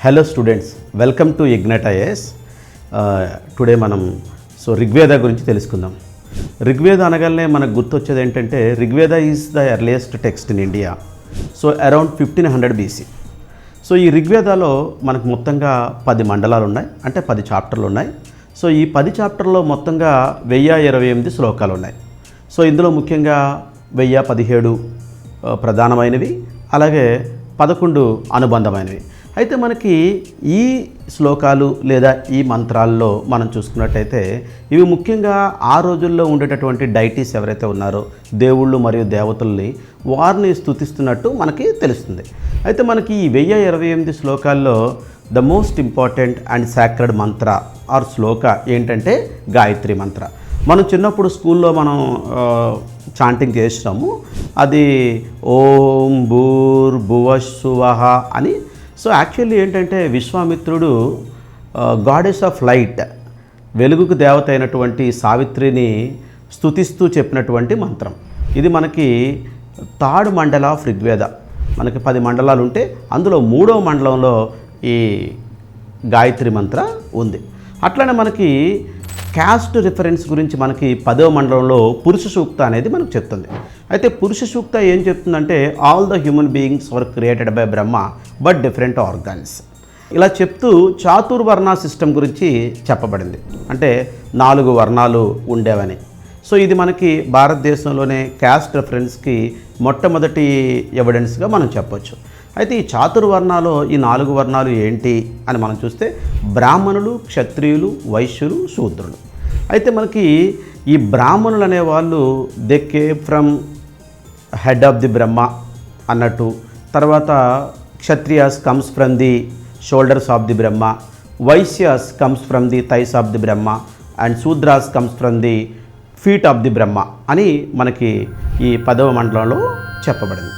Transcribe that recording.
Hello students, welcome to ignite IAS. Today మనం ఋగ్వేద గురించి తెలుసుకుందాం. ఋగ్వేద అనగానే మనకు గుర్తొచ్చేది ఏంటంటే Rigveda is the earliest text in India. Around 1500 BC. ఈ ఋగ్వేదాలో మనకు మొత్తంగా 10 మండలాలు ఉన్నాయి, అంటే 10 చాప్టర్లు ఉన్నాయి. ఈ 10 చాప్టర్లో మొత్తంగా 1028 శ్లోకాలు ఉన్నాయి. ఇందులో ముఖ్యంగా 1017 ప్రధానమైనవి, అలాగే 11 అనుబంధమైనవి. అయితే మనకి ఈ శ్లోకాలు లేదా ఈ మంత్రాల్లో మనం చూసుకున్నట్టయితే ఇవి ముఖ్యంగా ఆ రోజుల్లో ఉండేటటువంటి డైటీస్ ఎవరైతే ఉన్నారో దేవుళ్ళు మరియు దేవతల్ని వారిని స్తుతిస్తున్నట్టు మనకి తెలుస్తుంది. అయితే మనకి ఈ 1028 శ్లోకాల్లో the most important and sacred Mantra are శ్లోక ఏంటంటే గాయత్రి మంత్ర. మనం చిన్నప్పుడు స్కూల్లో మనం చాంటింగ్ చేసినాము. అది ఓం భూర్భువస్సువః అని. యాక్చువల్లీ ఏంటంటే విశ్వామిత్రుడు గాడెస్ ఆఫ్ లైట్, వెలుగుకు దేవత అయినటువంటి సావిత్రిని స్తుతిస్తూ చెప్పినటువంటి మంత్రం. ఇది మనకి థర్డ్ మండల ఆఫ్ ఋగ్వేద. మనకి 10 మండలాలు ఉంటే అందులో 3వ మండలంలో ఈ గాయత్రి మంత్ర ఉంది. అట్లనే మనకి క్యాస్ట్ రిఫరెన్స్ గురించి మనకి 10వ మండలంలో పురుష సూక్త అనేది మనకు చెప్తుంది. అయితే పురుష సూక్త ఏం చెప్తుందంటే all the human beings were created by Brahma but different organs. ఇలా చెప్తూ చాతుర్వర్ణ సిస్టమ్ గురించి చెప్పబడింది, అంటే 4 వర్ణాలు ఉండేవని. ఇది మనకి భారతదేశంలోనే క్యాస్ట్ రిఫరెన్స్కి మొట్టమొదటి ఎవిడెన్స్గా మనం చెప్పొచ్చు. అయితే ఈ చాతుర్వర్ణాలో ఈ 4 వర్ణాలు ఏంటి అని మనం చూస్తే బ్రాహ్మణులు, క్షత్రియులు, వైశ్యులు, శూద్రులు. అయితే మనకి ఈ బ్రాహ్మణులు అనేవాళ్ళు they came from head of the Brahma అన్నట్టు, తర్వాత Kshatriyas comes from the shoulders of the Brahma, Vaishyas comes from the thighs of the Brahma, and Shudras comes from the feet of the Brahma అని మనకి ఈ 10వ మండలంలో చెప్పబడింది.